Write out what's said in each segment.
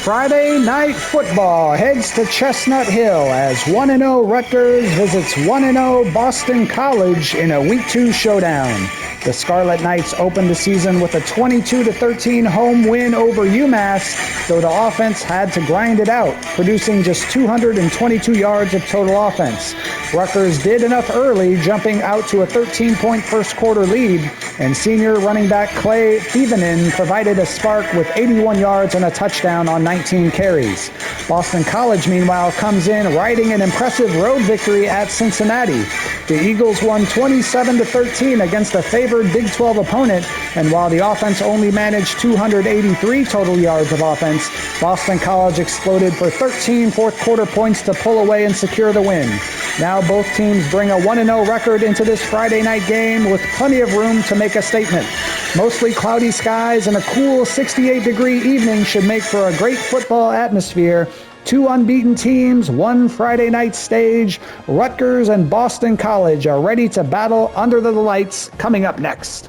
Friday night football heads to Chestnut Hill as 1-0 Rutgers visits 1-0 Boston College in a Week 2 showdown. The Scarlet Knights opened the season with a 22-13 home win over UMass, though the offense had to grind it out, producing just 222 yards of total offense. Rutgers did enough early, jumping out to a 13-point first-quarter lead, and senior running back Clay Thievenin provided a spark with 81 yards and a touchdown on 19 carries. Boston College, meanwhile, comes in riding an impressive road victory at Cincinnati. The Eagles won 27-13 against a favored Big 12 opponent, and while the offense only managed 283 total yards of offense, Boston College exploded for 13 fourth-quarter points to pull away and secure the win. Now both teams bring a 1-0 record into this Friday night game with plenty of room to make a statement. Mostly cloudy skies and a cool 68-degree evening should make for a great football atmosphere. Two unbeaten teams, one Friday night stage. Rutgers and Boston College are ready to battle under the lights coming up next.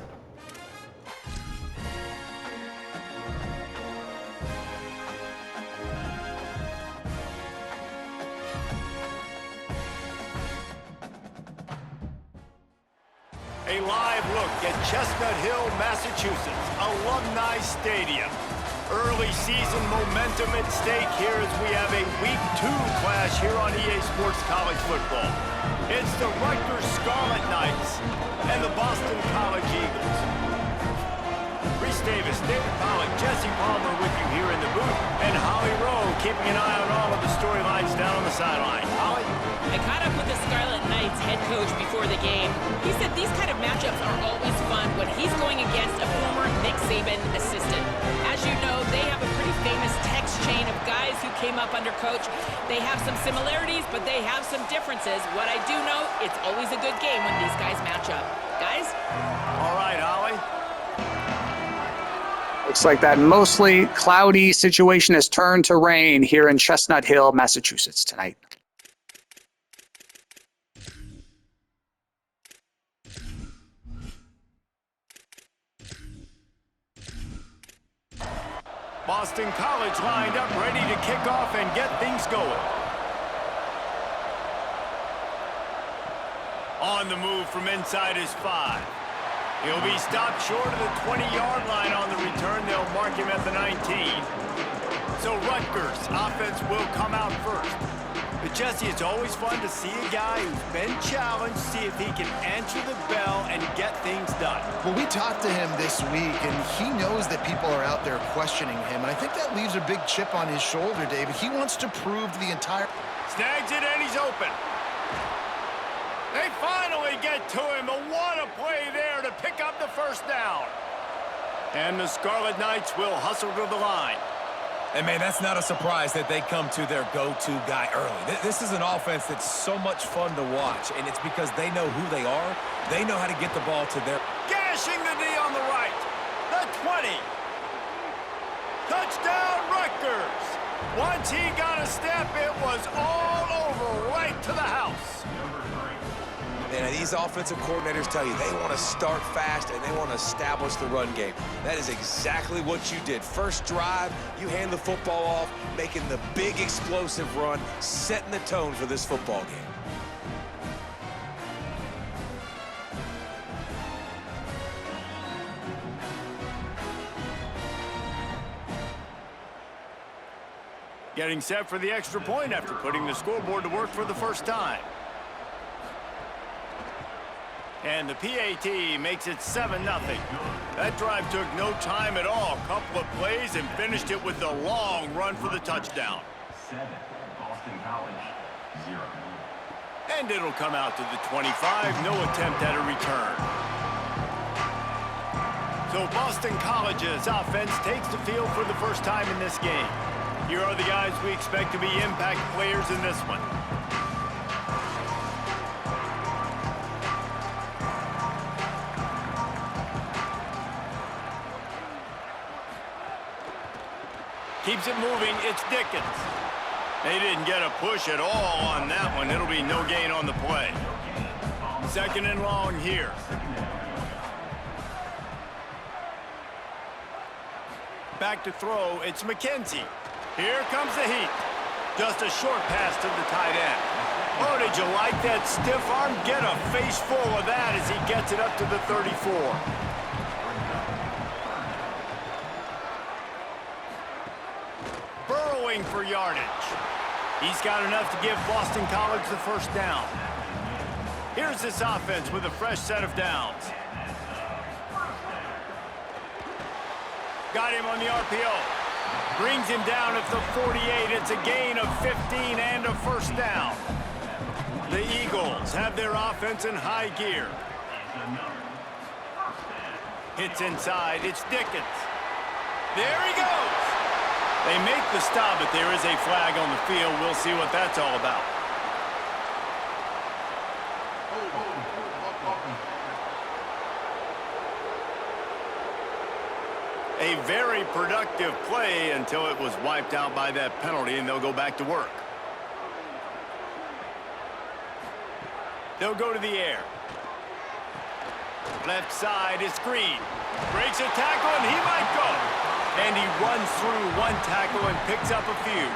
A live look at Chestnut Hill, Massachusetts, Alumni Stadium. Early season momentum at stake here as we have a Week 2 clash here on EA Sports College Football. It's the Rutgers Scarlet Knights and the Boston College Eagles. Reese Davis, David Pollock, Jesse Palmer with you here in the booth, and Holly Rowe keeping an eye on all of the storylines down on the sideline. Holly? I caught up with the Scarlet Knights head coach before the game. He said these kind of matchups are always fun when he's going against a former Nick Saban assistant. As you know, they have a pretty famous text chain of guys who came up under coach. They have some similarities, but they have some differences. What I do know, it's always a good game when these guys match up. Guys? All right, Holly. Looks like that mostly cloudy situation has turned to rain here in Chestnut Hill, Massachusetts tonight. Boston College lined up, ready to kick off and get things going. On the move from inside his 5. He'll be stopped short of the 20-yard line on the return. They'll mark him at the 19. So Rutgers offense will come out first. But Jesse, it's always fun to see a guy who's been challenged, see if he can answer the bell and get things done. Well, we talked to him this week, and he knows that people are out there questioning him. And I think that leaves a big chip on his shoulder, David. He wants to prove to the entire... Snags it, and he's open. They finally get to him. A what a play there to pick up the first down. And the Scarlet Knights will hustle to the line. And, man, that's not a surprise that they come to their go-to guy early. This is an offense that's so much fun to watch, and it's because they know who they are. They know how to get the ball to their... Gashing the D on the right. The 20. Touchdown, Rutgers. Once he got a step, it was all over right to the house. And these offensive coordinators tell you they want to start fast and they want to establish the run game. That is exactly what you did. First drive, you hand the football off, making the big explosive run, setting the tone for this football game. Getting set for the extra point after putting the scoreboard to work for the first time. And the PAT makes it 7-0. That drive took no time at all. A couple of plays and finished it with a long run for the touchdown. 7, Boston College, 0. And it'll come out to the 25. No attempt at a return. So Boston College's offense takes the field for the first time in this game. Here are the guys we expect to be impact players in this one. Keeps it moving, it's Dickens. They didn't get a push at all on that one. It'll be no gain on the play. 2nd and long here. Back to throw, it's McKenzie. Here comes the heat. Just a short pass to the tight end. Oh, did you like that stiff arm? Get a face full of that as he gets it up to the 34. Burrowing for yardage. He's got enough to give Boston College the first down. Here's this offense with a fresh set of downs. Got him on the RPO. Brings him down at the 48. It's a gain of 15 and a first down. The Eagles have their offense in high gear. Hits inside. It's Dickens. There he goes. They make the stop, but there is a flag on the field. We'll see what that's all about. A very productive play until it was wiped out by that penalty, and they'll go back to work. They'll go to the air. Left side is Green. Breaks a tackle, and he might go. And he runs through one tackle and picks up a few.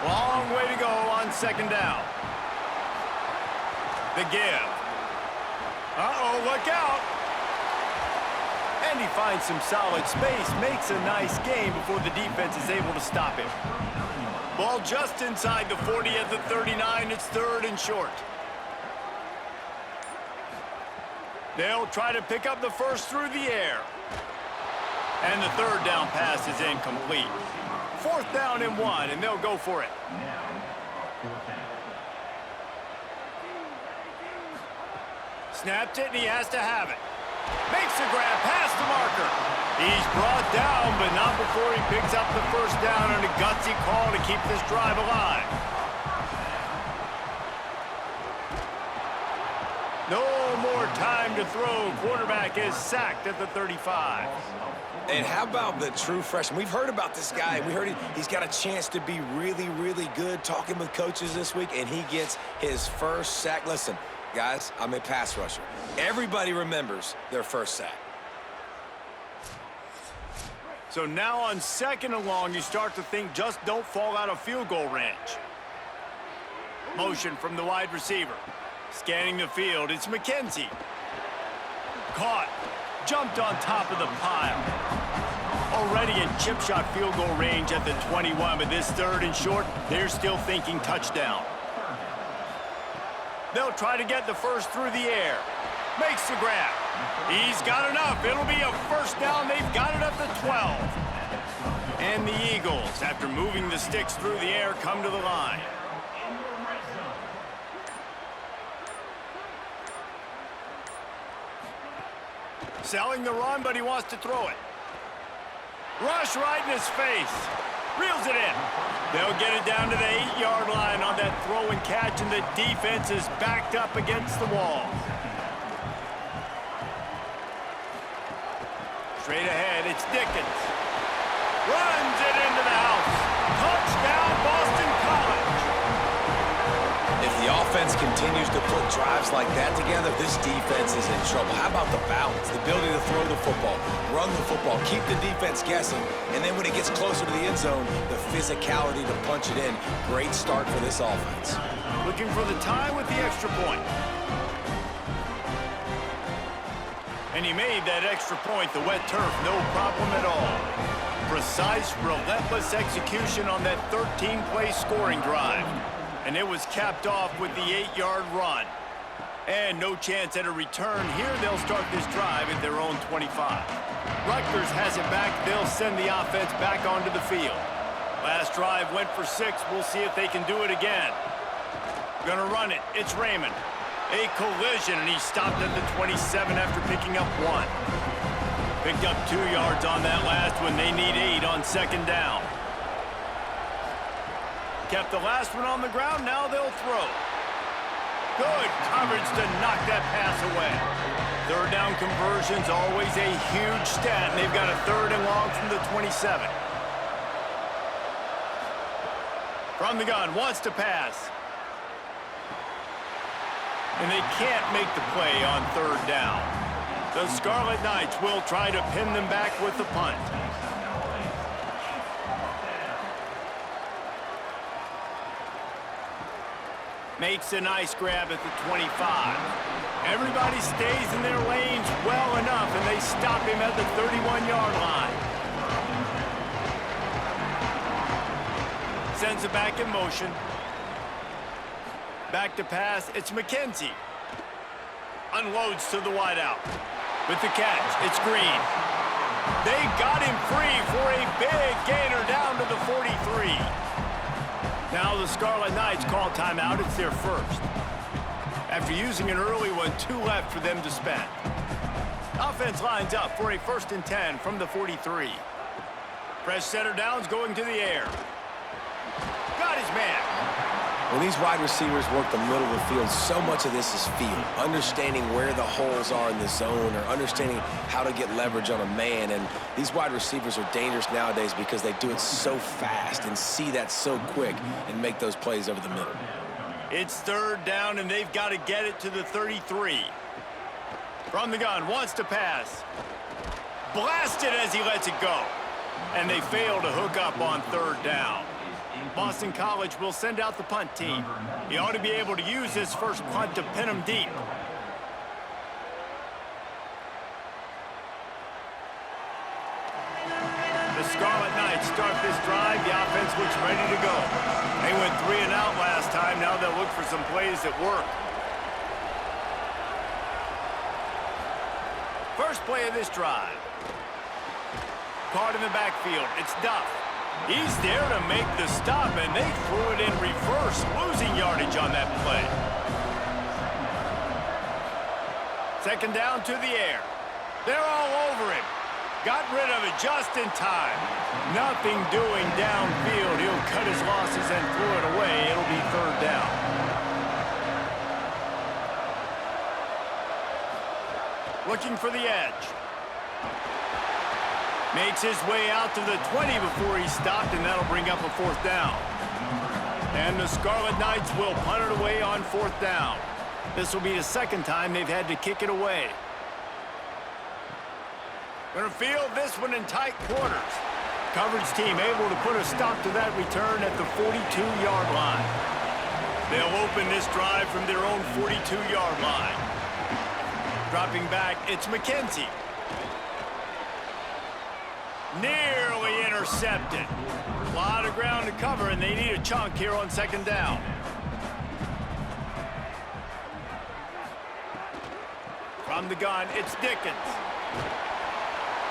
Long way to go on second down. The give. Uh-oh, look out. And he finds some solid space, makes a nice gain before the defense is able to stop him. Ball just inside the 40 at the 39. It's third and short. They'll try to pick up the first through the air. And the third down pass is incomplete. Fourth down and 1, and they'll go for it. Snapped it, and he has to have it. Makes the grab past the marker. He's brought down, but not before he picks up the first down on a gutsy call to keep this drive alive. No more time to throw. Quarterback is sacked at the 35. And how about the true freshman? We've heard about this guy. We heard he's got a chance to be really, really good. Talking with coaches this week, and he gets his first sack. Listen, guys, I'm a pass rusher. Everybody remembers their first sack. So now on second and long, you start to think just don't fall out of field goal range. Motion from the wide receiver. Scanning the field, it's McKenzie. Caught. Jumped on top of the pile. Already in chip shot field goal range at the 21, but this third and short, they're still thinking touchdown. They'll try to get the first through the air. Makes the grab. He's got enough. It'll be a first down. They've got it at the 12. And the Eagles, after moving the sticks through the air, come to the line. Selling the run, but he wants to throw it. Rush right in his face. Reels it in. They'll get it down to the 8-yard line on that throw and catch, and the defense is backed up against the wall. Straight ahead, it's Dickens. Runs it into the house. Touchdown, Boston College. If the offense continues to put drives like that together, this defense is in trouble. How about the balance, the ability to throw the football, run the football, keep the defense guessing, and then when it gets closer to the end zone, the physicality to punch it in. Great start for this offense. Looking for the tie with the extra point. And he made that extra point, the wet turf, no problem at all. Precise, relentless execution on that 13-play scoring drive. And it was capped off with the 8-yard run. And no chance at a return. Here they'll start this drive at their own 25. Rutgers has it back. They'll send the offense back onto the field. Last drive went for 6. We'll see if they can do it again. Gonna run it. It's Raymond. A collision, and he stopped at the 27 after picking up 1. Picked up 2 yards on that last one. They need 8 on second down. Kept the last one on the ground. Now they'll throw. Good coverage to knock that pass away. Third down conversion's always a huge stat, and they've got a third and long from the 27. From the gun, wants to pass. And they can't make the play on third down. The Scarlet Knights will try to pin them back with the punt. Makes a nice grab at the 25. Everybody stays in their lanes well enough, and they stop him at the 31-yard line. Sends it back in motion. Back to pass, it's McKenzie. Unloads to the wideout. With the catch, it's Green. They got him free for a big gainer down to the 43. Now the Scarlet Knights call timeout. It's their first. After using an early one, 2 left for them to spend. Offense lines up for a 1st and 10 from the 43. Fresh setter downs going to the air. Got his man. When these wide receivers work the middle of the field, so much of this is feel. Understanding where the holes are in the zone, or understanding how to get leverage on a man. And these wide receivers are dangerous nowadays because they do it so fast and see that so quick and make those plays over the middle. It's 3rd down, and they've got to get it to the 33. From the gun, wants to pass. Blasted as he lets it go. And they fail to hook up on 3rd down. Boston College will send out the punt team. He ought to be able to use this first punt to pin him deep. The Scarlet Knights start this drive. The offense looks ready to go. They went 3 and out last time. Now they'll look for some plays that work. First play of this drive. Caught in the backfield. It's Duff. He's there to make the stop, and they threw it in reverse, losing yardage on that play. 2nd down to the air. They're all over him. Got rid of it just in time. Nothing doing downfield. He'll cut his losses and throw it away. It'll be 3rd down. Looking for the edge. Makes his way out to the 20 before he stopped, and that'll bring up a 4th down. And the Scarlet Knights will punt it away on 4th down. This will be the 2nd time they've had to kick it away. Gonna field this one in tight quarters. Coverage team able to put a stop to that return at the 42-yard line. They'll open this drive from their own 42-yard line. Dropping back, it's McKenzie. Nearly intercepted. A lot of ground to cover, and they need a chunk here on 2nd down. From the gun, it's Dickens.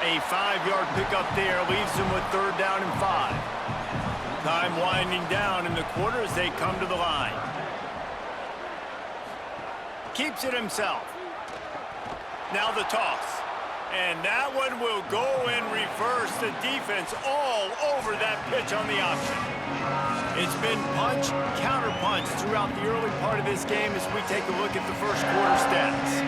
A 5-yard pickup there leaves them with 3rd down and 5. Time winding down in the quarter as they come to the line. Keeps it himself. Now the toss. And that one will go in reverse. The defense all over that pitch on the option. It's been punch, counter-punch throughout the early part of this game as we take a look at the first quarter stats.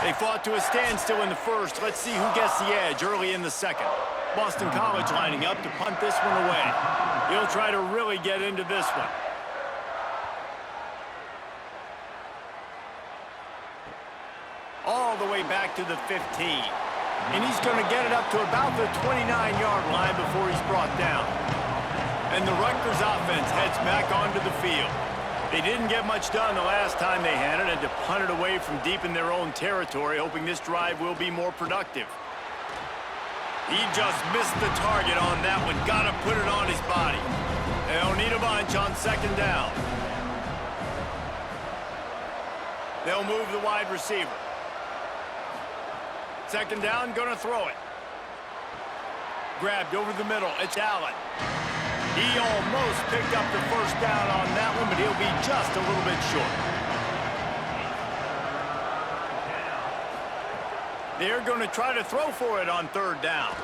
They fought to a standstill in the first. Let's see who gets the edge early in the 2nd. Boston College lining up to punt this one away. He'll try to really get into this one. All the way back to the 15. And he's going to get it up to about the 29-yard line before he's brought down. And the Rutgers offense heads back onto the field. They didn't get much done the last time they had it, and to punt it away from deep in their own territory, hoping this drive will be more productive. He just missed the target on that one. Got to put it on his body. They'll need a bunch on 2nd down. They'll move the wide receiver. 2nd down, going to throw it. Grabbed over the middle. It's Allen. He almost picked up the 1st down on that one, but he'll be just a little bit short. They're going to try to throw for it on 3rd down.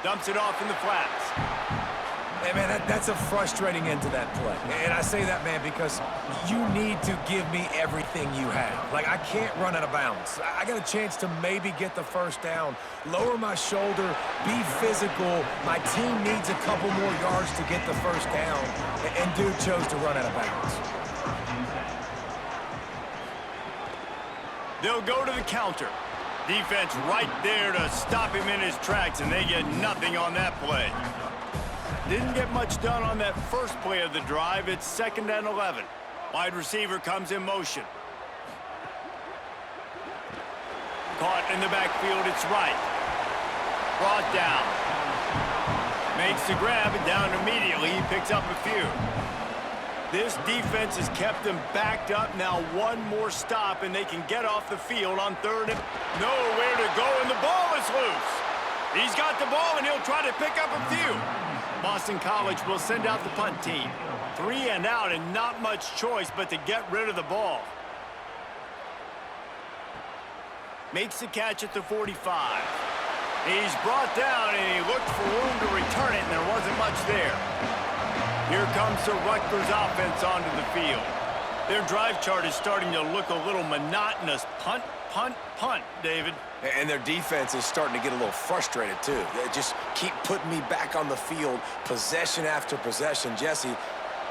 Dumps it off in the flats. Hey, man, that's a frustrating end to that play. And I say that, man, because you need to give me everything you have. Like, I can't run out of bounds. I got a chance to maybe get the 1st down, lower my shoulder, be physical. My team needs a couple more yards to get the 1st down. And dude chose to run out of bounds. They'll go to the counter. Defense right there to stop him in his tracks, and they get nothing on that play. Didn't get much done on that first play of the drive. It's 2nd and 11. Wide receiver comes in motion. Caught in the backfield, it's Wright. Brought down. Makes the grab and down immediately. He picks up a few. This defense has kept them backed up. Now one more stop, and they can get off the field on 3rd and nowhere to go, and the ball is loose. He's got the ball, and he'll try to pick up a few. Boston College will send out the punt team. 3 and out, and not much choice but to get rid of the ball. Makes the catch at the 45. He's brought down, and he looked for room to return it, and there wasn't much there. Here comes the Rutgers offense onto the field. Their drive chart is starting to look a little monotonous. Punt, punt, punt, David. And their defense is starting to get a little frustrated, too. They just keep putting me back on the field, possession after possession. Jesse,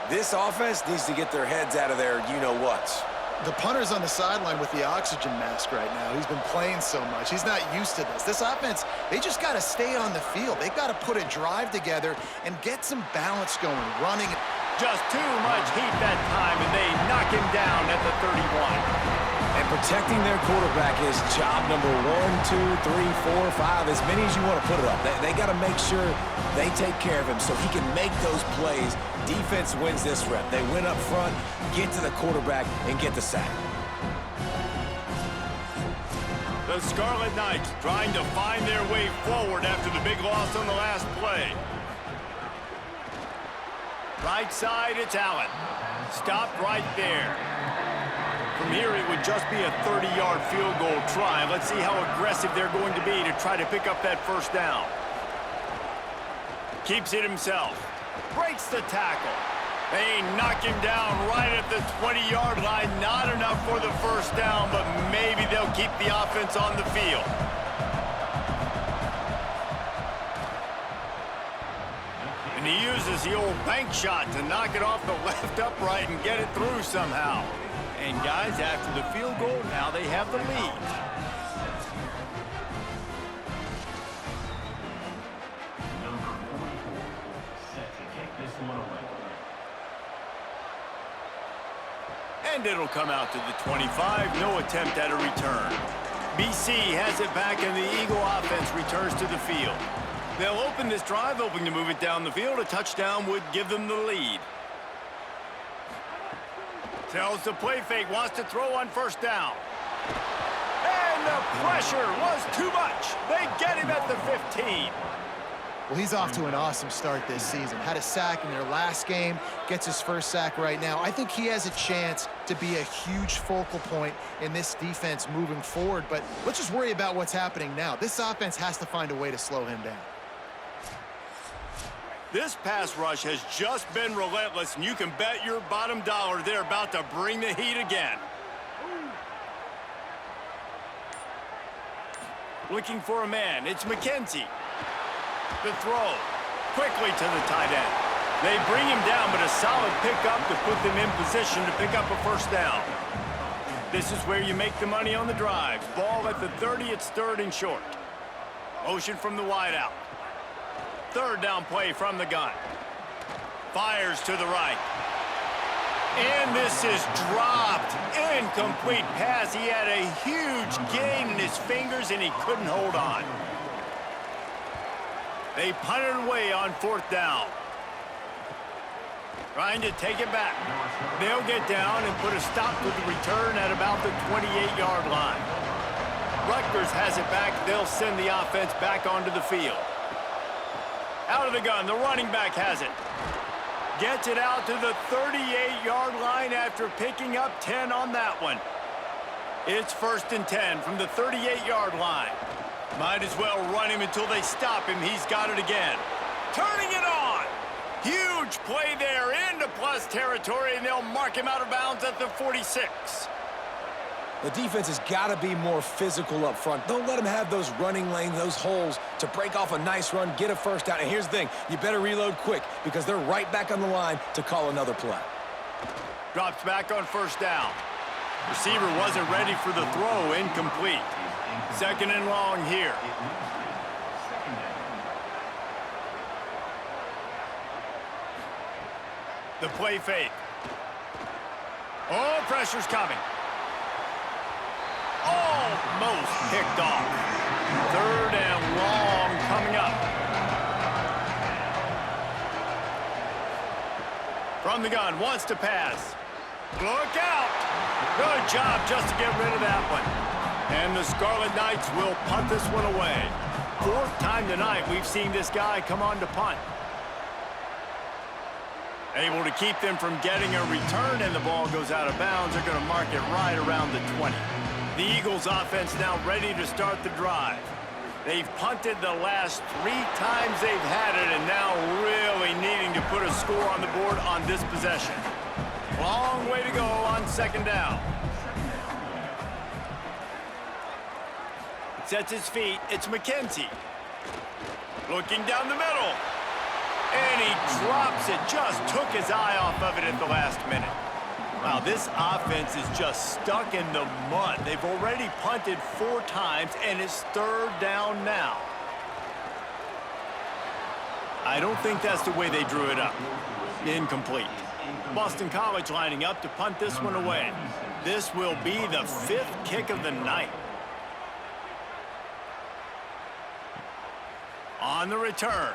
this offense needs to get their heads out of their you-know-whats. The punter's on the sideline with the oxygen mask right now. He's been playing so much. He's not used to this. This offense, they just got to stay on the field. They've got to put a drive together and get some balance going, running. Just too much heat that time, and they knock him down at the 31. And protecting their quarterback is job number 1, 2, 3, 4, 5, as many as you want to put it up. They got to make sure they take care of him so he can make those plays. Defense wins this rep. They win up front, get to the quarterback, and get the sack. The Scarlet Knights trying to find their way forward after the big loss on the last play. Right side, it's Allen. Stopped right there. From here, it would just be a 30-yard field goal try. Let's see how aggressive they're going to be to try to pick up that first down. Keeps it himself. Breaks the tackle. They knock him down right at the 20-yard line. Not enough for the first down, but maybe they'll keep the offense on the field. And he uses the old bank shot to knock it off the left upright and get it through somehow. And guys, after the field goal, now they have the lead. Number 44, set to kick this one away. And it'll come out to the 25. No attempt at a return. BC has it back, and the Eagle offense returns to the field. They'll open this drive, hoping to move it down the field. A touchdown would give them the lead. Tells the play fake, wants to throw on first down. And the pressure was too much. They get him at the 15. Well, he's off to an awesome start this season. Had a sack in their last game, gets his first sack right now. I think he has a chance to be a huge focal point in this defense moving forward, but let's just worry about what's happening now. This offense has to find a way to slow him down. This pass rush has just been relentless, and you can bet your bottom dollar they're about to bring the heat again. Looking for a man, it's McKenzie. The throw, quickly to the tight end. They bring him down, but a solid pickup to put them in position to pick up a first down. This is where you make the money on the drive. Ball at the 30, it's 3rd and short. Motion from the wideout. 3rd down play from the gun. Fires to the right. And this is dropped. Incomplete pass. He had a huge gain in his fingers, and he couldn't hold on. They punt it away on 4th down. Trying to take it back. They'll get down and put a stop to the return at about the 28-yard line. Rutgers has it back. They'll send the offense back onto the field. Out of the gun, the running back has it. Gets it out to the 38-yard line after picking up 10 on that one. It's 1st and 10 from the 38-yard line. Might as well run him until they stop him. He's got it again. Turning it on. Huge play there into plus territory, and they'll mark him out of bounds at the 46. The defense has got to be more physical up front. Don't let them have those running lanes, those holes to break off a nice run, get a first down. And here's the thing, you better reload quick because they're right back on the line to call another play. Drops back on 1st down. Receiver wasn't ready for the throw. Incomplete. Second and long here. The play fake. Oh, pressure's coming. Almost picked off. Third and long coming up. From the gun, wants to pass. Look out! Good job just to get rid of that one. And the Scarlet Knights will punt this one away. Fourth time tonight we've seen this guy come on to punt. Able to keep them from getting a return, and the ball goes out of bounds. They're going to mark it right around the 20. The Eagles offense now ready to start the drive. They've punted the last 3 times they've had it, and now really needing to put a score on the board on this possession. Long way to go on second down. Sets his feet. It's McKenzie. Looking down the middle. And he drops it. Just took his eye off of it at the last minute. Wow, this offense is just stuck in the mud. They've already punted 4 times, and it's third down now. I don't think that's the way they drew it up. Incomplete. Boston College lining up to punt this one away. This will be the 5th kick of the night. On the return.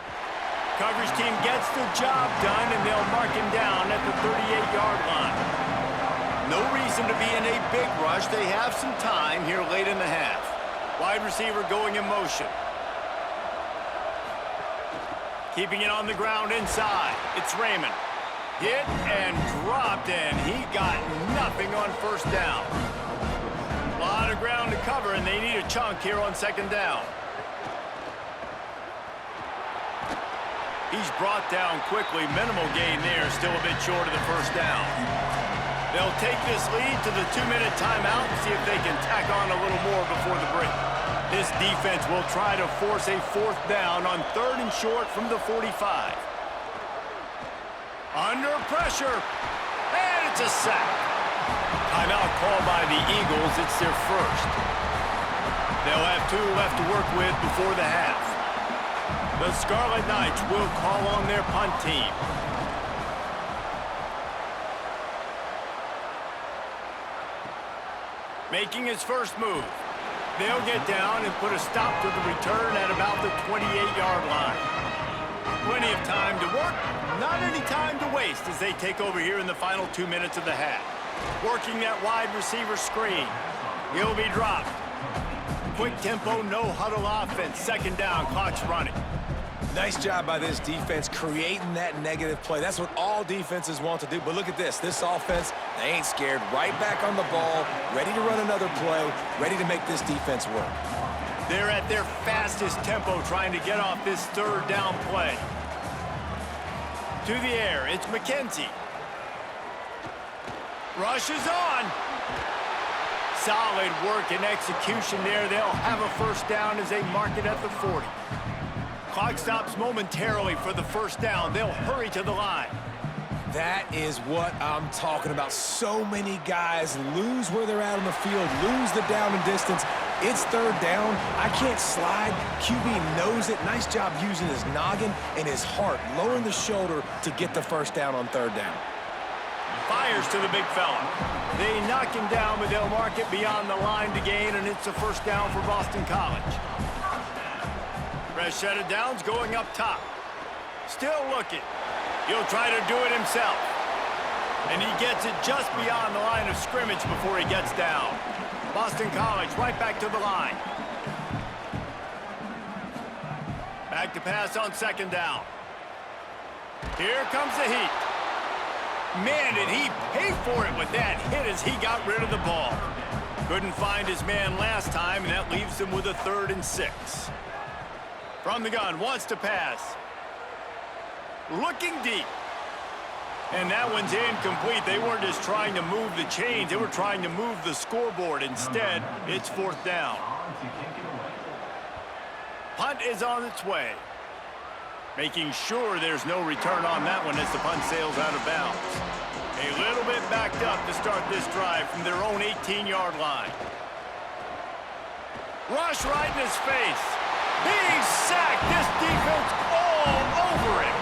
Coverage team gets the job done, and they'll mark him down at the 38-yard line. No reason to be in a big rush. They have some time here late in the half. Wide receiver going in motion. Keeping it on the ground inside. It's Raymond. Hit and dropped, and he got nothing on first down. A lot of ground to cover, and they need a chunk here on second down. He's brought down quickly. Minimal gain there, still a bit short of the first down. They'll take this lead to the 2-minute timeout and see if they can tack on a little more before the break. This defense will try to force a 4th down on 3rd and short from the 45. Under pressure, and it's a sack. Timeout called by the Eagles. It's their first. They'll have 2 left to work with before the half. The Scarlet Knights will call on their punt team. Making his first move. They'll get down and put a stop to the return at about the 28-yard line. Plenty of time to work, not any time to waste as they take over here in the final 2 minutes of the half. Working that wide receiver screen. He'll be dropped. Quick tempo, no huddle offense. Second down, clock's running. Nice job by this defense creating that negative play. That's what all defenses want to do. But look at this. This offense, they ain't scared. Right back on the ball, ready to run another play, ready to make this defense work. They're at their fastest tempo trying to get off this 3rd down play. To the air, it's McKenzie. Rush is on. Solid work and execution there. They'll have a first down as they mark it at the 40. Clock stops momentarily for the first down. They'll hurry to the line. That is what I'm talking about. So many guys lose where they're at on the field, lose the down and distance. It's 3rd down. I can't slide. QB knows it. Nice job using his noggin and his heart, lowering the shoulder to get the first down on 3rd down. Fires to the big fella. They knock him down, but they'll mark it beyond the line to gain, and it's a first down for Boston College. Fresh set of downs going up top. Still looking. He'll try to do it himself. And he gets it just beyond the line of scrimmage before he gets down. Boston College right back to the line. Back to pass on second down. Here comes the heat. Man, did he pay for it with that hit as he got rid of the ball. Couldn't find his man last time, and that leaves him with a 3rd and 6. From the gun, wants to pass. Looking deep. And that one's incomplete. They weren't just trying to move the chains. They were trying to move the scoreboard. Instead, it's 4th down. Punt is on its way. Making sure there's no return on that one as the punt sails out of bounds. A little bit backed up to start this drive from their own 18-yard line. Rush right in his face. He's sacked. This defense all over him.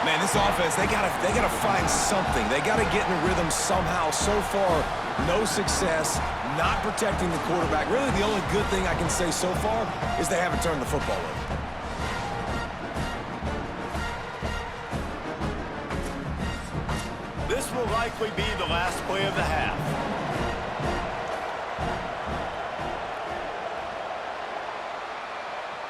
Man, this offense, they gotta find something. They gotta get in a rhythm somehow. So far, no success, not protecting the quarterback. Really, the only good thing I can say so far is they haven't turned the football over. This will likely be the last play of the half.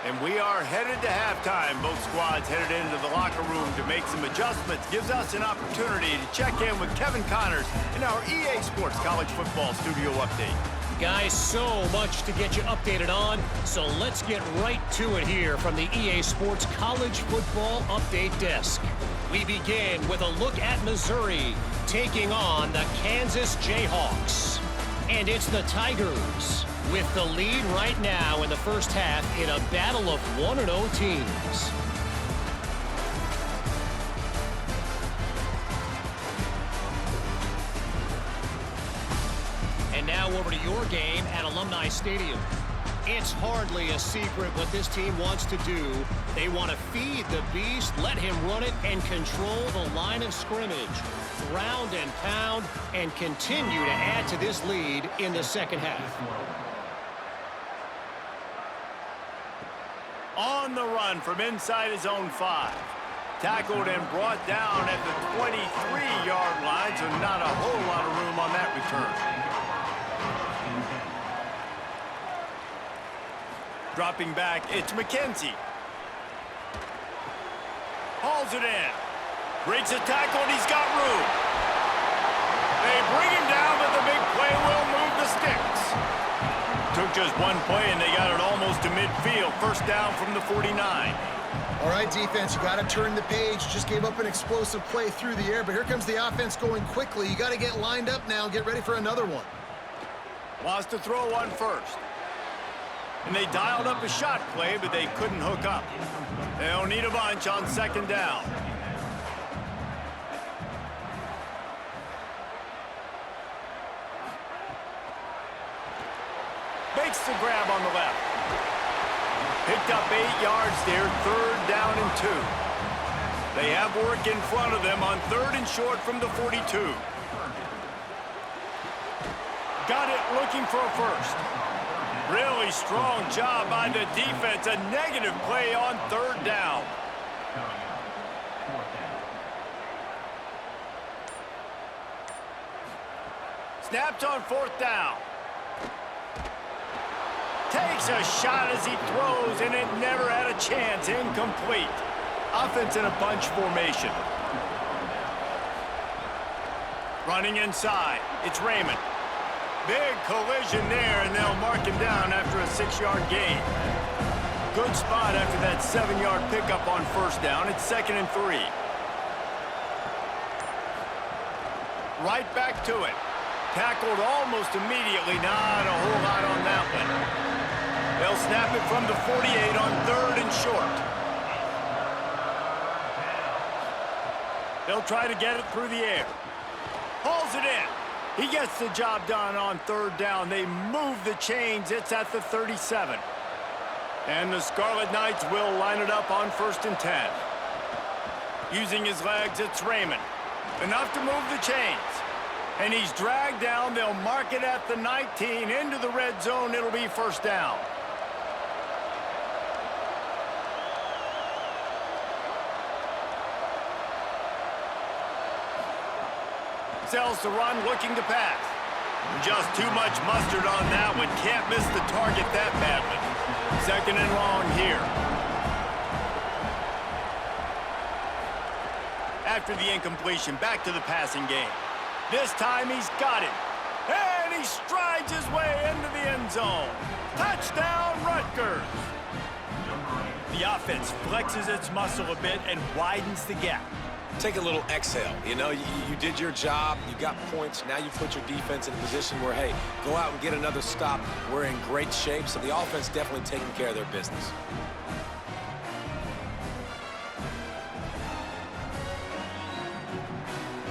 And we are headed to halftime. Both squads headed into the locker room to make some adjustments. Gives us an opportunity to check in with Kevin Connors in our EA Sports College Football Studio Update. Guys, so much to get you updated on, so let's get right to it here from the EA Sports College Football Update Desk. We begin with a look at Missouri taking on the Kansas Jayhawks. And it's the Tigers with the lead right now in the first half in a battle of 1-0 teams. And now over to your game at Alumni Stadium. It's hardly a secret what this team wants to do. They want to feed the beast, let him run it, and control the line of scrimmage. Ground and pound, and continue to add to this lead in the second half. On the run from inside his own 5. Tackled and brought down at the 23-yard line, so not a whole lot of room on that return. Dropping back, it's McKenzie. Hauls it in. Breaks a tackle, and he's got room. They bring him down, but the big play will move the sticks. Took just one play, and they got it almost to midfield. First down from the 49. All right, defense, you got to turn the page. Just gave up an explosive play through the air, but here comes the offense going quickly. You got to get lined up now and get ready for another one. Wants to throw one first. And they dialed up a shot play, but they couldn't hook up. They'll need a bunch on second down. Makes the grab on the left. Picked up 8 yards there, third down and 2. They have work in front of them on third and short from the 42. Got it looking for a first. Really strong job by the defense. A negative play on third down. Snapped on fourth down. Takes a shot as he throws, and it never had a chance. Incomplete. Offense in a bunch formation. Running inside. It's Raymond. Big collision there, and they'll mark him down after a 6-yard gain. Good spot after that 7-yard pickup on first down. It's 2nd and 3. Right back to it. Tackled almost immediately. Not a whole lot on that one. They'll snap it from the 48 on third and short. They'll try to get it through the air. Hauls it in. He gets the job done on third down. They move the chains. It's at the 37. And the Scarlet Knights will line it up on 1st and 10. Using his legs, it's Raymond. Enough to move the chains. And he's dragged down. They'll mark it at the 19. Into the red zone. It'll be first down. Sells the run, looking to pass. Just too much mustard on that one. Can't miss the target that badly. 2nd and long here. After the incompletion, back to the passing game. This time he's got it. And he strides his way into the end zone. Touchdown, Rutgers. The offense flexes its muscle a bit and widens the gap. Take a little exhale. You know, you did your job. You got points. Now you put your defense in a position where, hey, go out and get another stop. We're in great shape, so the offense definitely taking care of their business.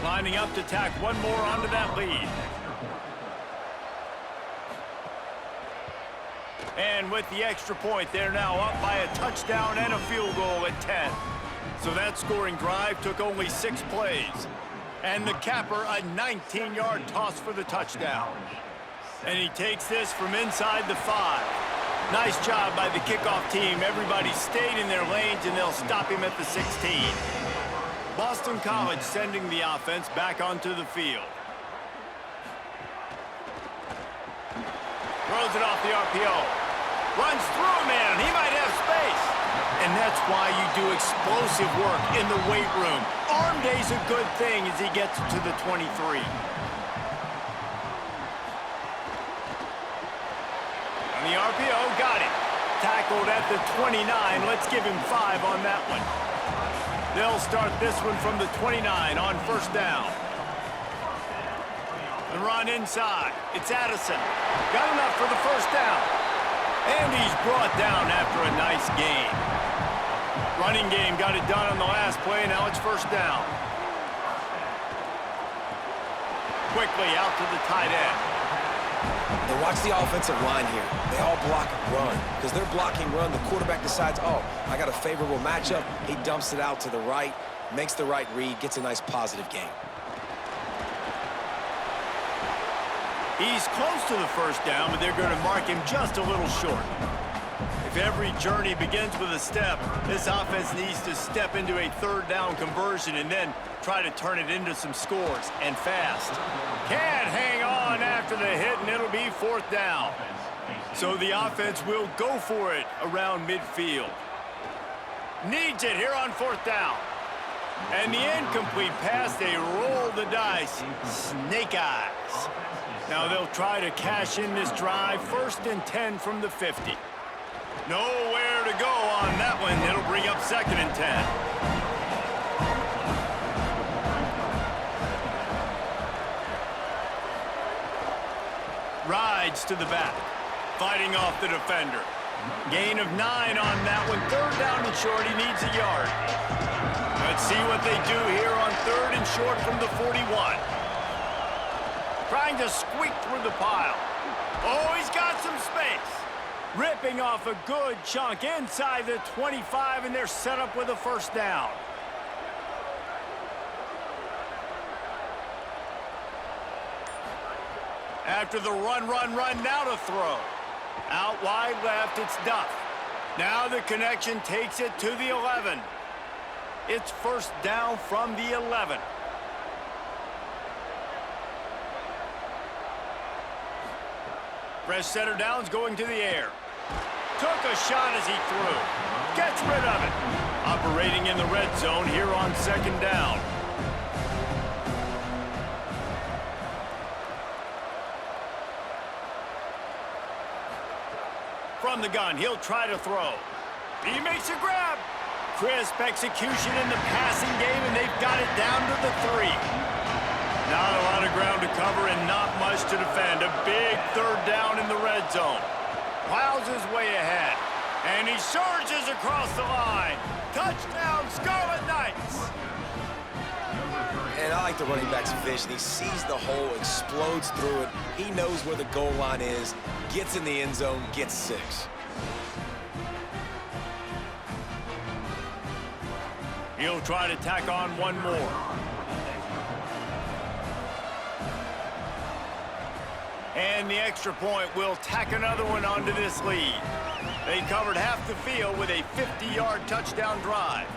Lining up to tack one more onto that lead. And with the extra point, they're now up by a touchdown and a field goal at 10. So that scoring drive took only 6 plays. And the capper, a 19-yard toss for the touchdown. And he takes this from inside the 5. Nice job by the kickoff team. Everybody stayed in their lanes, and they'll stop him at the 16. Boston College sending the offense back onto the field. Throws it off the RPO. Runs through a man. He might have space. And that's why you do explosive work in the weight room. Arm day's a good thing as he gets to the 23. On the RPO, got it. Tackled at the 29. Let's give him 5 on that one. They'll start this one from the 29 on first down. The run inside. It's Addison. Got enough for the first down. And he's brought down after a nice gain. Running game got it done on the last play. Now it's first down. Quickly out to the tight end. And watch the offensive line here. They all block run. Because they're blocking run, the quarterback decides, oh, I got a favorable matchup. He dumps it out to the right, makes the right read, gets a nice positive gain. He's close to the first down, but they're going to mark him just a little short. If every journey begins with a step, this offense needs to step into a third down conversion and then try to turn it into some scores, and fast. Can't hang on after the hit, and it'll be fourth down. So the offense will go for it around midfield. Needs it here on fourth down. And the incomplete pass, they roll the dice. Snake eyes. Now they'll try to cash in this drive. First and 10 from the 50. Nowhere to go on that one. It'll bring up second and 10. Rides to the back, fighting off the defender. Gain of 9 on that one. Third down and short. He needs a yard. Let's see what they do here on third and short from the 41. Trying to squeak through the pile. Oh, he's got some space. Ripping off a good chunk inside the 25, and they're set up with a first down. After the run, now to throw. Out wide left, it's Duff. Now the connection takes it to the 11. It's first down from the 11. Fresh center down's going to the air. Took a shot as he threw. Gets rid of it. Operating in the red zone here on second down. From the gun, he'll try to throw. He makes a grab. Crisp execution in the passing game, and they've got it down to the 3. Not a lot of ground to cover and not much to defend. A big third down in the red zone. Plows his way ahead. And he surges across the line. Touchdown, Scarlet Knights! And I like the running back's vision. He sees the hole, explodes through it. He knows where the goal line is, gets in the end zone, gets 6. He'll try to tack on one more. And the extra point will tack another one onto this lead. They covered half the field with a 50-yard touchdown drive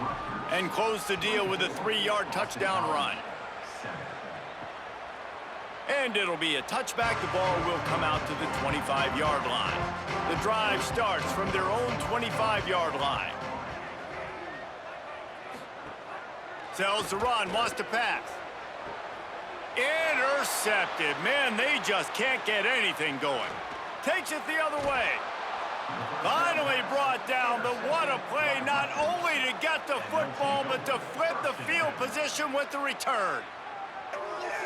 and closed the deal with a 3-yard touchdown run. And it'll be a touchback. The ball will come out to the 25-yard line. The drive starts from their own 25-yard line. Sells the run, wants to pass. Intercepted. Man, they just can't get anything going. Takes it the other way. Finally brought down, but what a play, not only to get the football, but to flip the field position with the return.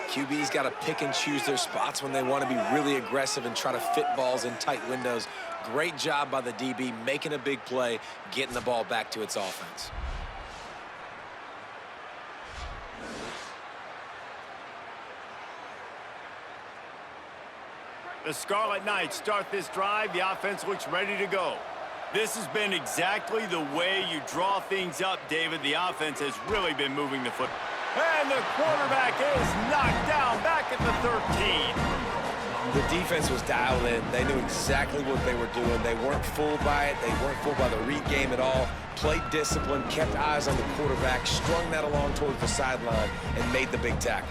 QB's got to pick and choose their spots when they want to be really aggressive and try to fit balls in tight windows. Great job by the DB making a big play, getting the ball back to its offense. The Scarlet Knights start this drive. The offense looks ready to go. This has been exactly the way you draw things up, David. The offense has really been moving the foot. And the quarterback is knocked down back at the 13. The defense was dialed in. They knew exactly what they were doing. They weren't fooled by it. They weren't fooled by the read game at all. Played discipline, kept eyes on the quarterback, strung that along towards the sideline, and made the big tackle.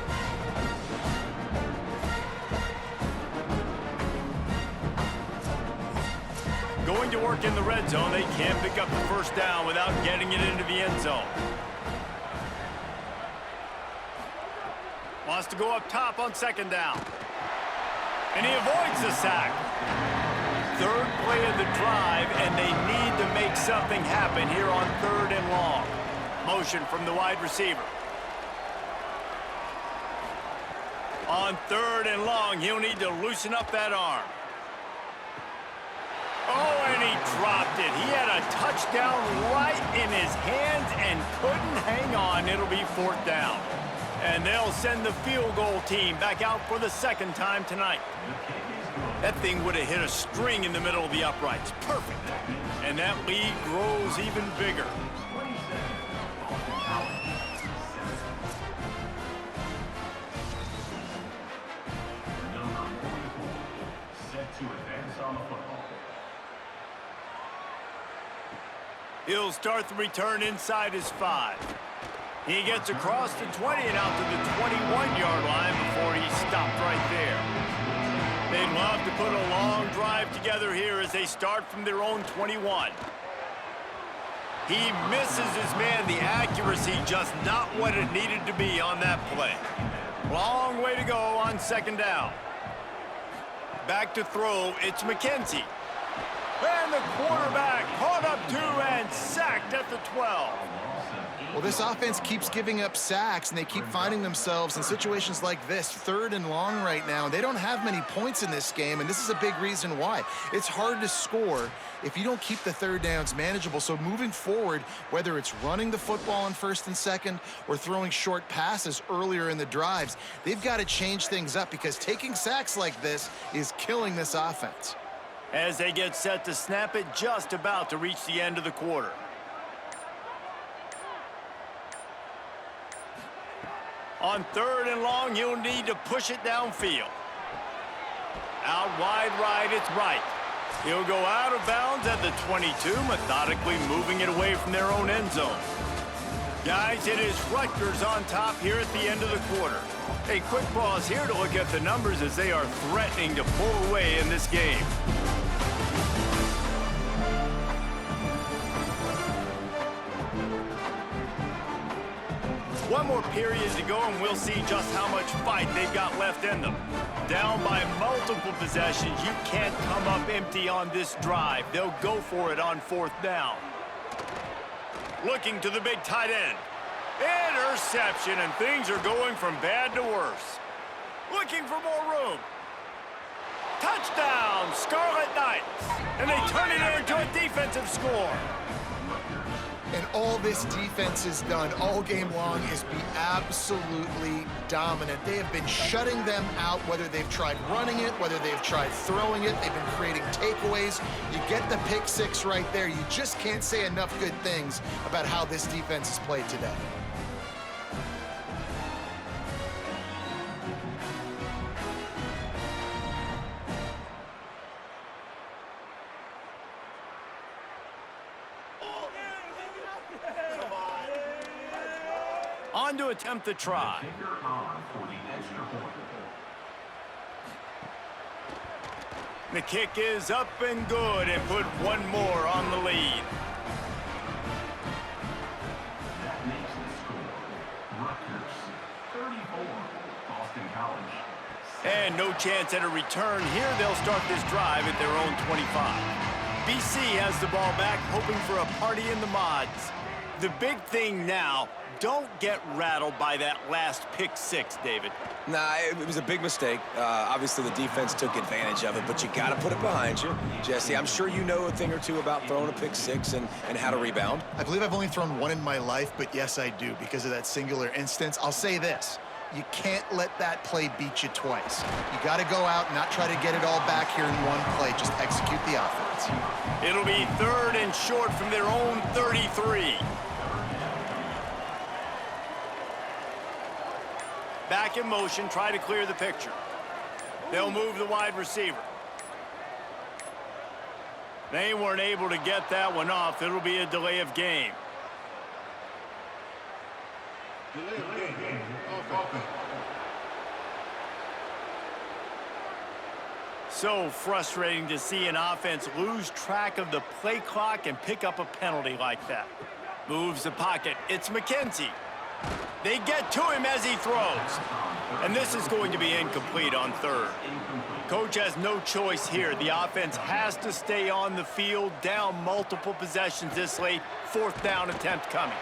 Going to work in the red zone. They can't pick up the first down without getting it into the end zone. Wants to go up top on second down. And he avoids the sack. Third play of the drive, and they need to make something happen here on 3rd and long. Motion from the wide receiver. On 3rd and long, he'll need to loosen up that arm. Oh, and he dropped it. He had a touchdown right in his hands and couldn't hang on. It'll be 4th down. And they'll send the field goal team back out for the 2nd time tonight. That thing would have hit a string in the middle of the uprights. Perfect. And that lead grows even bigger. Number 44, set to advance on the football. He'll start the return inside his 5. He gets across the 20 and out to the 21-yard line before he stopped right there. They'd love to put a long drive together here as they start from their own 21. He misses his man. The accuracy just not what it needed to be on that play. Long way to go on 2nd down. Back to throw. It's McKenzie. And the quarterback caught up 2 and sacked at the 12. Well, this offense keeps giving up sacks, and they keep finding themselves in situations like this, 3rd and long right now. They don't have many points in this game, and this is a big reason why. It's hard to score if you don't keep the 3rd downs manageable. So moving forward, whether it's running the football on 1st and 2nd or throwing short passes earlier in the drives, they've got to change things up because taking sacks like this is killing this offense. As they get set to snap it, just about to reach the end of the quarter. On 3rd and long, you'll need to push it downfield. Out wide right, it's right. He'll go out of bounds at the 22, methodically moving it away from their own end zone. Guys, it is Rutgers on top here at the end of the quarter. A quick pause here to look at the numbers as they are threatening to pull away in this game. One more period to go, and we'll see just how much fight they've got left in them. Down by multiple possessions, you can't come up empty on this drive. They'll go for it on 4th down. Looking to the big tight end. Interception, and things are going from bad to worse. Looking for more room. Touchdown, Scarlet Knights. And they turn it into a defensive score. And all this defense has done all game long is be absolutely dominant. They have been shutting them out, whether they've tried running it, whether they've tried throwing it. They've been creating takeaways. You get the pick 6 right there. You just can't say enough good things about how this defense has played today. On to attempt the try. Kicker on for the extra point. The kick is up and good and put one more on the lead. That makes the score Rutgers 34, Boston College. And no chance at a return here. They'll start this drive at their own 25. BC has the ball back, hoping for a party in the mods. The big thing now, don't get rattled by that last pick 6, David. Nah, it was a big mistake. Obviously, the defense took advantage of it, but you got to put it behind you. Jesse, I'm sure you know a thing or two about throwing a pick 6 and how to rebound. I believe I've only thrown one in my life, but yes, I do because of that singular instance. I'll say this. You can't let that play beat you twice. You got to go out and not try to get it all back here in one play. Just execute the offense. It'll be 3rd and short from their own 33. Back in motion, try to clear the picture. They'll move the wide receiver. They weren't able to get that one off. It'll be a delay of game. So frustrating to see an offense lose track of the play clock and pick up a penalty like that. Moves the pocket. It's McKenzie. They get to him as he throws. And this is going to be incomplete on 3rd. Coach has no choice here. The offense has to stay on the field, down multiple possessions this late. 4th down attempt coming.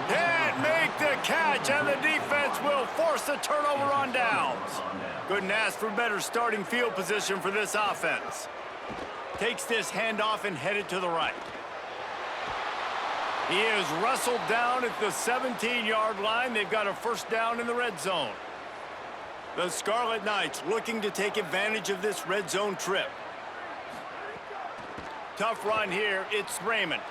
Can't make the catch, and the defense will force a turnover on downs. Couldn't ask for better starting field position for this offense. Takes this handoff and headed to the right. He is wrestled down at the 17-yard line. They've got a 1st down in the red zone. The Scarlet Knights looking to take advantage of this red zone trip. Tough run here. It's Raymond.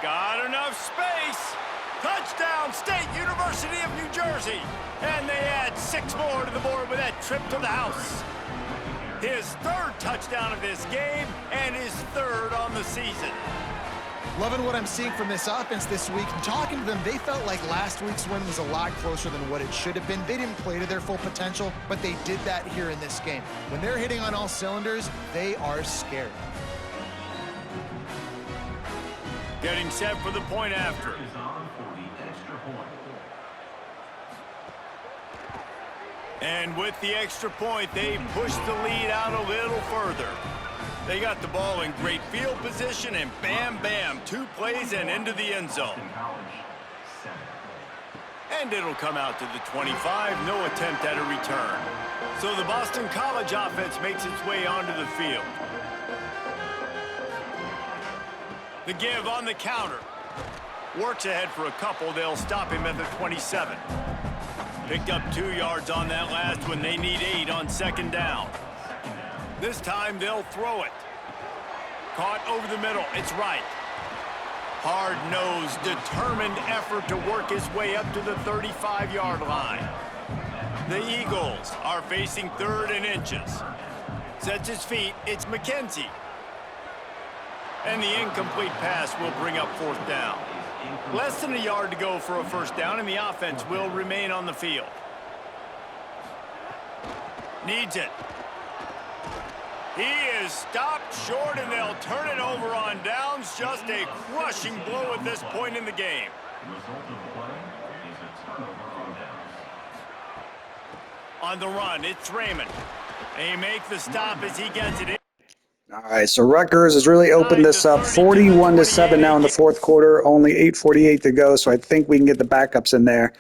Got enough space. Touchdown, State University of New Jersey. And they add 6 more to the board with that trip to the house. His 3rd touchdown of this game and his 3rd on the season. Loving what I'm seeing from this offense this week. Talking to them, they felt like last week's win was a lot closer than what it should have been. They didn't play to their full potential, but they did that here in this game. When they're hitting on all cylinders, they are scared. Getting set for the point after. And with the extra point, they push the lead out a little further. They got the ball in great field position, and bam, bam, 2 plays and into the end zone. And it'll come out to the 25, no attempt at a return. So the Boston College offense makes its way onto the field. The give on the counter. Works ahead for a couple. They'll stop him at the 27. Picked up 2 yards on that last one. They need 8 on 2nd down. This time they'll throw it. Caught over the middle. It's right. Hard-nosed, determined effort to work his way up to the 35-yard line. The Eagles are facing 3rd and inches. Sets his feet. It's McKenzie. And the incomplete pass will bring up 4th down. Less than a yard to go for a 1st down, and the offense will remain on the field. Needs it. He is stopped short, and they'll turn it over on downs. Just a crushing blow at this point in the game. On the run, it's Raymond. They make the stop as he gets it in. All right, so Rutgers has really opened this up 41-7 now in the 4th quarter, only 8:48 to go, so I think we can get the backups in there.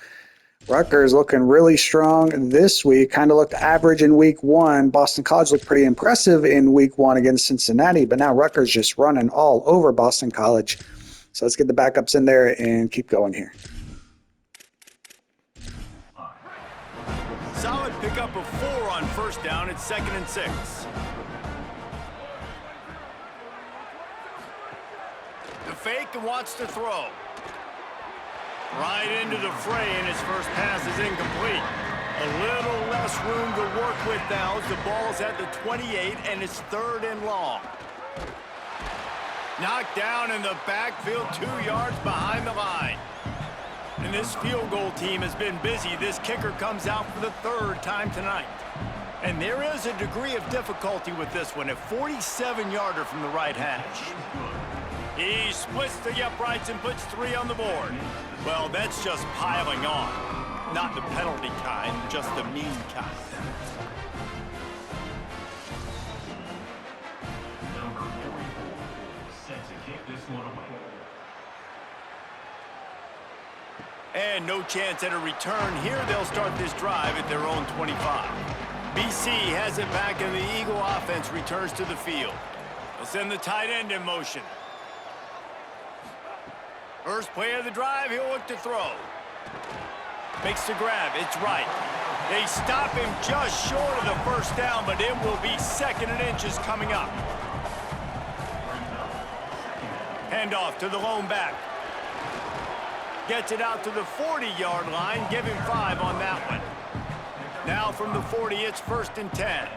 Rutgers looking really strong this week, kind of looked average in week 1. Boston College looked pretty impressive in week 1 against Cincinnati, but now Rutgers just running all over Boston College. So let's get the backups in there and keep going here. Solid pickup of 4 on 1st down. It's 2nd and 6. The fake and wants to throw. Right into the fray, and his first pass is incomplete. A little less room to work with now as the ball's at the 28, and it's 3rd and long. Knocked down in the backfield, 2 yards behind the line. And this field goal team has been busy. This kicker comes out for the 3rd time tonight. And there is a degree of difficulty with this one, a 47-yarder from the right hash. He splits the uprights and puts 3 on the board. Well, that's just piling on. Not the penalty kind, just the mean kind. Number 44, set to kick this one away. And no chance at a return here. They'll start this drive at their own 25. BC has it back, and the Eagle offense returns to the field. They'll send the tight end in motion. First play of the drive, he'll look to throw. Makes the grab. It's right. They stop him just short of the first down, but it will be 2nd and inches coming up. Handoff to the lone back. Gets it out to the 40-yard line. Give him 5 on that one. Now from the 40, it's 1st and 10.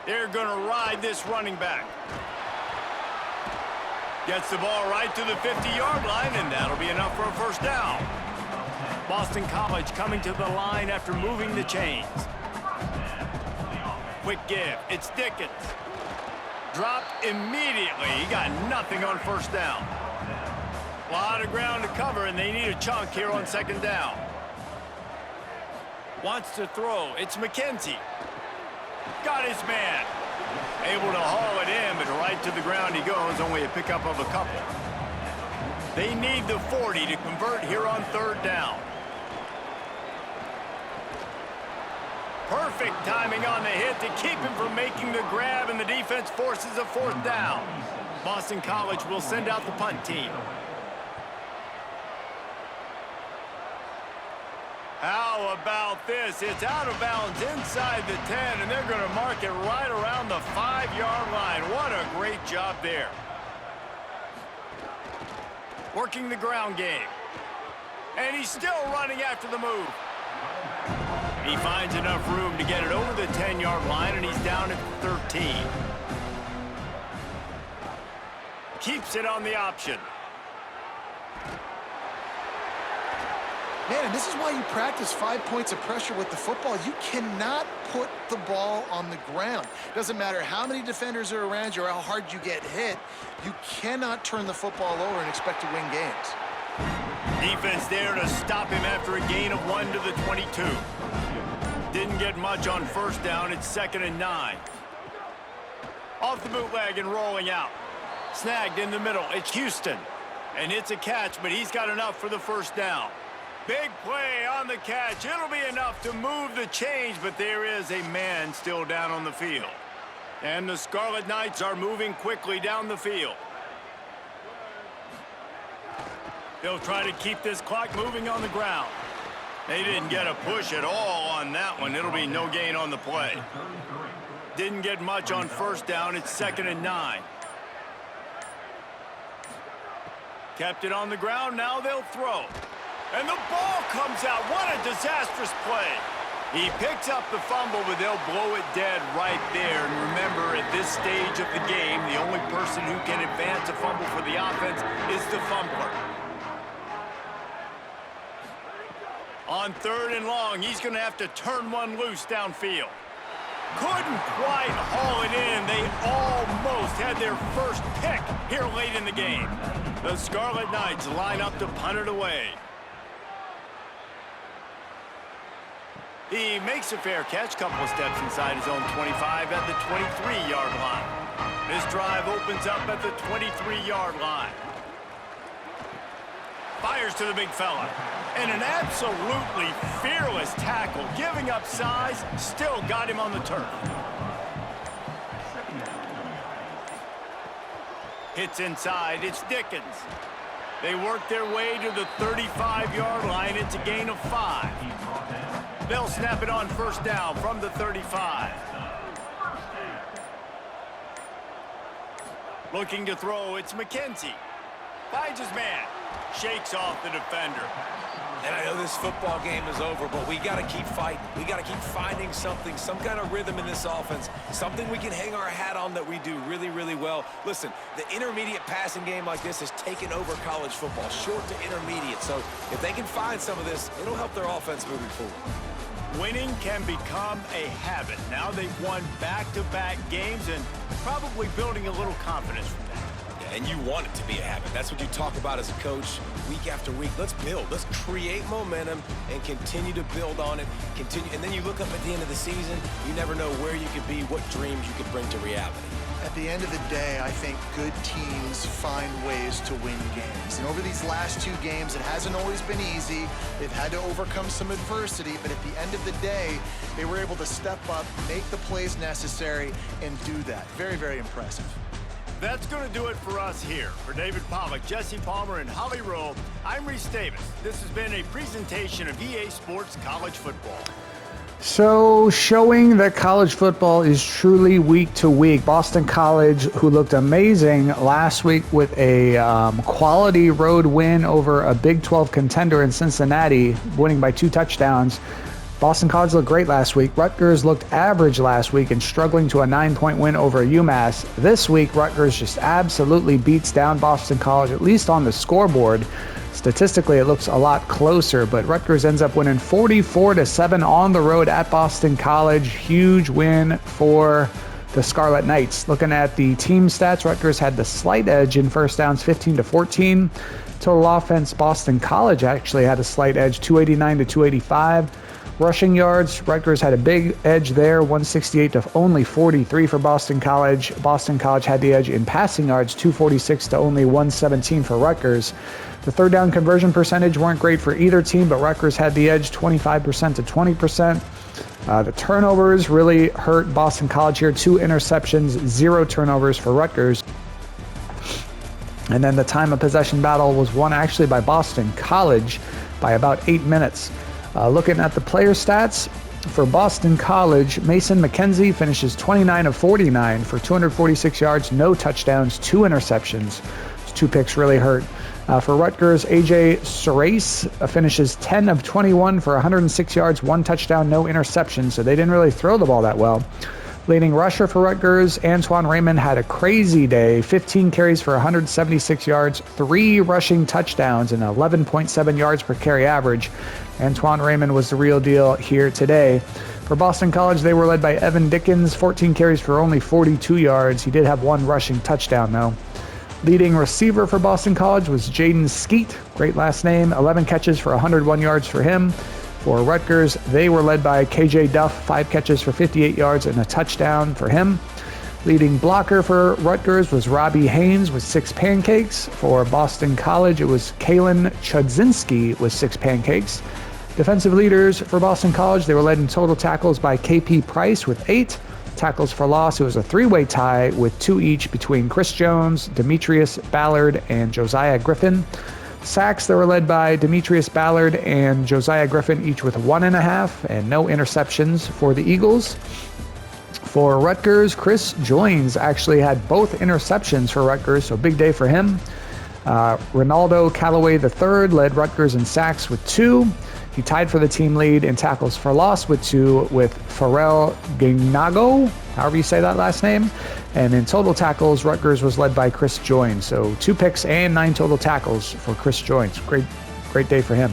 They're going to ride this running back. Gets the ball right to the 50-yard line, and that'll be enough for a first down. Boston College coming to the line after moving the chains. Quick give. It's Dickens. Dropped immediately. He got nothing on first down. A lot of ground to cover, and they need a chunk here on 2nd down. Wants to throw. It's McKenzie. Got his man. Able to haul it in, but right to the ground he goes. Only a pickup of a couple. They need the 40 to convert here on 3rd down. Perfect timing on the hit to keep him from making the grab, and the defense forces a 4th down. Boston College will send out the punt team. How about this? It's out of bounds inside the 10, and they're going to mark it right around the 5-yard line. What a great job there. Working the ground game. And he's still running after the move. He finds enough room to get it over the 10-yard line, and he's down at 13. Keeps it on the option. Man, and this is why you practice 5 points of pressure with the football. You cannot put the ball on the ground. Doesn't matter how many defenders are around you or how hard you get hit. You cannot turn the football over and expect to win games. Defense there to stop him after a gain of 1 to the 22. Didn't get much on first down. It's 2nd and 9. Off the bootleg and rolling out. Snagged in the middle. It's Houston. And it's a catch, but he's got enough for the first down. Big play on the catch. It'll be enough to move the chains, but there is a man still down on the field. And the Scarlet Knights are moving quickly down the field. They'll try to keep this clock moving on the ground. They didn't get a push at all on that one. It'll be no gain on the play. Didn't get much on first down. It's 2nd and 9. Kept it on the ground. Now they'll throw. And the ball comes out. What a disastrous play. He picks up the fumble, but they'll blow it dead right there. And remember, at this stage of the game, the only person who can advance a fumble for the offense is the fumbler. On 3rd and long, he's going to have to turn one loose downfield. Couldn't quite haul it in. They almost had their first pick here late in the game. The Scarlet Knights line up to punt it away. He makes a fair catch, couple of steps inside his own 25 at the 23-yard line. This drive opens up at the 23-yard line. Fires to the big fella. And an absolutely fearless tackle, giving up size, still got him on the turf. Hits inside, it's Dickens. They work their way to the 35-yard line. It's a gain of 5. They'll snap it on first down from the 35. Looking to throw, it's McKenzie. Finds his man. Shakes off the defender. And I know this football game is over, but we got to keep fighting. We got to keep finding something, some kind of rhythm in this offense, something we can hang our hat on that we do really, really well. Listen, the intermediate passing game like this has taken over college football, short to intermediate. So if they can find some of this, it'll help their offense moving forward. Winning can become a habit. Now they've won back-to-back games and probably building a little confidence from that. Yeah, and you want it to be a habit. That's what you talk about as a coach week after week. Let's build. Let's create momentum and continue to build on it. And then you look up at the end of the season, you never know where you could be, what dreams you could bring to reality. At the end of the day, I think good teams find ways to win games. And over these last 2 games, it hasn't always been easy. They've had to overcome some adversity, but at the end of the day, they were able to step up, make the plays necessary, and do that. Very, very impressive. That's going to do it for us here. For David Pollack, Jesse Palmer, and Holly Rowe, I'm Reese Davis. This has been a presentation of EA Sports College Football. So, showing that college football is truly week to week. Boston College, who looked amazing last week with a quality road win over a Big 12 contender in Cincinnati, winning by 2 touchdowns. Boston College looked great last week. Rutgers looked average last week and struggling to a 9-point win over UMass. This week, Rutgers just absolutely beats down Boston College, at least on the scoreboard. Statistically, it looks a lot closer, but Rutgers ends up winning 44-7 on the road at Boston College. Huge win for the Scarlet Knights. Looking at the team stats, Rutgers had the slight edge in first downs, 15-14. Total offense, Boston College actually had a slight edge, 289-285. Rushing yards, Rutgers had a big edge there, 168 to only 43 for Boston College. Boston College had the edge in passing yards, 246 to only 117 for Rutgers. The third down conversion percentage weren't great for either team, but Rutgers had the edge, 25% to 20%. The turnovers really hurt Boston College here. 2 interceptions, 0 turnovers for Rutgers. And then the time of possession battle was won actually by Boston College by about 8 minutes. Looking at the player stats, for Boston College, Mason McKenzie finishes 29 of 49 for 246 yards, no touchdowns, 2 interceptions. Those 2 picks really hurt. For Rutgers, AJ Surace finishes 10 of 21 for 106 yards, 1 touchdown, no interceptions, so they didn't really throw the ball that well. Leading rusher for Rutgers, Antoine Raymond had a crazy day, 15 carries for 176 yards, 3 rushing touchdowns, and 11.7 yards per carry average. Antoine Raymond was the real deal here today. For Boston College, they were led by Evan Dickens, 14 carries for only 42 yards. He did have 1 rushing touchdown, though. Leading receiver for Boston College was Jaden Skeet, great last name, 11 catches for 101 yards for him. For Rutgers, they were led by KJ Duff, 5 catches for 58 yards and a touchdown for him. Leading blocker for Rutgers was Robbie Haynes with 6 pancakes. For Boston College, it was Kalen Chudzinski with 6 pancakes. Defensive leaders for Boston College, they were led in total tackles by KP Price with 8. Tackles for loss, it was a 3-way tie with 2 each between Chris Jones, Demetrius Ballard, and Josiah Griffin. Sacks, they were led by Demetrius Ballard and Josiah Griffin, each with 1.5, and no interceptions for the Eagles. For Rutgers, Chris Joins actually had both interceptions for Rutgers, so big day for him. Ronaldo Callaway III led Rutgers in sacks with 2. He tied for the team lead in tackles for loss with 2 with Pharrell Gagnago, however you say that last name. And in total tackles, Rutgers was led by Chris Joins. So 2 picks and 9 total tackles for Chris Joins. Great day for him.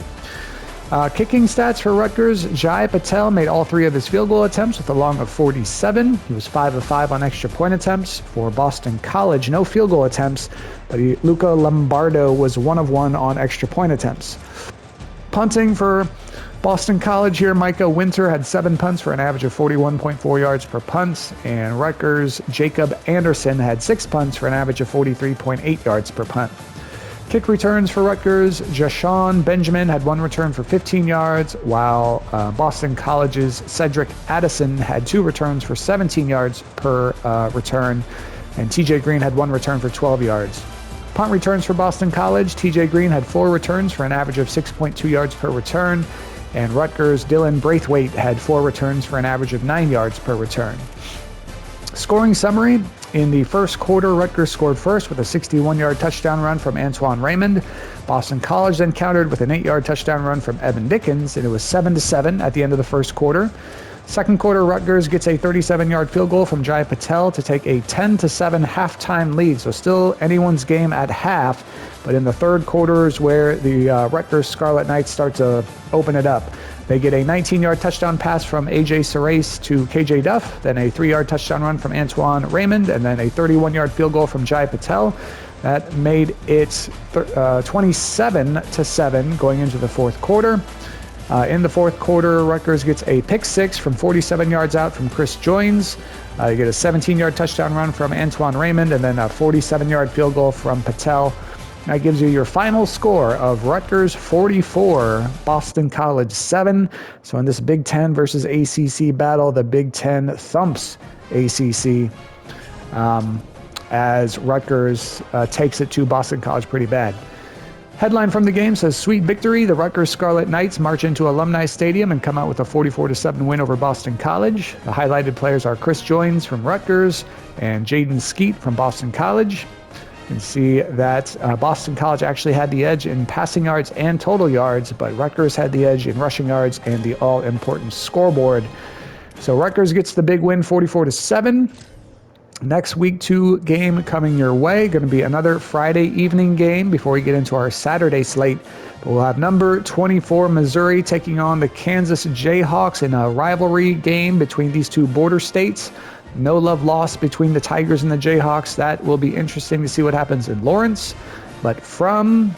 Kicking stats for Rutgers, Jai Patel made all 3 of his field goal attempts with a long of 47. He was 5 of 5 on extra point attempts. For Boston College, no field goal attempts, but Luca Lombardo was 1 of 1 on extra point attempts. Punting for Boston College here, Micah Winter had 7 punts for an average of 41.4 yards per punt, and Rutgers' Jacob Anderson had 6 punts for an average of 43.8 yards per punt. Kick returns for Rutgers, Jashawn Benjamin had 1 return for 15 yards, while Boston College's Cedric Addison had 2 returns for 17 yards per return, and TJ Green had 1 return for 12 yards. Punt returns for Boston College, TJ Green had 4 returns for an average of 6.2 yards per return, and Rutgers' Dylan Braithwaite had 4 returns for an average of 9 yards per return. Scoring summary, in the first quarter, Rutgers scored first with a 61-yard touchdown run from Antoine Raymond. Boston College then countered with an 8-yard touchdown run from Evan Dickens, and it was 7-7 at the end of the first quarter. Second quarter, Rutgers gets a 37-yard field goal from Jai Patel to take a 10-7 halftime lead. So still anyone's game at half, but in the third quarter is where the Rutgers Scarlet Knights start to open it up. They get a 19-yard touchdown pass from AJ Surace to KJ Duff, then a 3-yard touchdown run from Antoine Raymond, and then a 31-yard field goal from Jai Patel. That made it 27-7 going into the fourth quarter. In the fourth quarter, Rutgers gets a pick six from 47 yards out from Chris Joines. You get a 17-yard touchdown run from Antoine Raymond, and then a 47-yard field goal from Patel. That gives you your final score of Rutgers 44, Boston College 7. So in this Big Ten versus ACC battle, the Big Ten thumps ACC as Rutgers takes it to Boston College pretty bad. Headline from the game says, "Sweet victory. The Rutgers Scarlet Knights march into Alumni Stadium and come out with a 44-7 win over Boston College. The highlighted players are Chris Joines from Rutgers and Jaden Skeet from Boston College." You can see that Boston College actually had the edge in passing yards and total yards, but Rutgers had the edge in rushing yards and the all-important scoreboard. So Rutgers gets the big win, 44-7. Next week 2 game coming your way. Going to be another Friday evening game before we get into our Saturday slate. But we'll have number 24 Missouri taking on the Kansas Jayhawks in a rivalry game between these two border states. No love lost between the Tigers and the Jayhawks. That will be interesting to see what happens in Lawrence. But from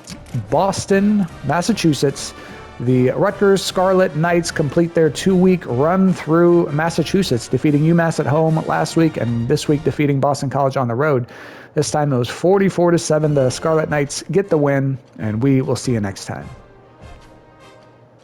Boston, Massachusetts, the Rutgers Scarlet Knights complete their 2-week run through Massachusetts, defeating UMass at home last week and this week defeating Boston College on the road. This time it was 44-7. The Scarlet Knights get the win, and we will see you next time.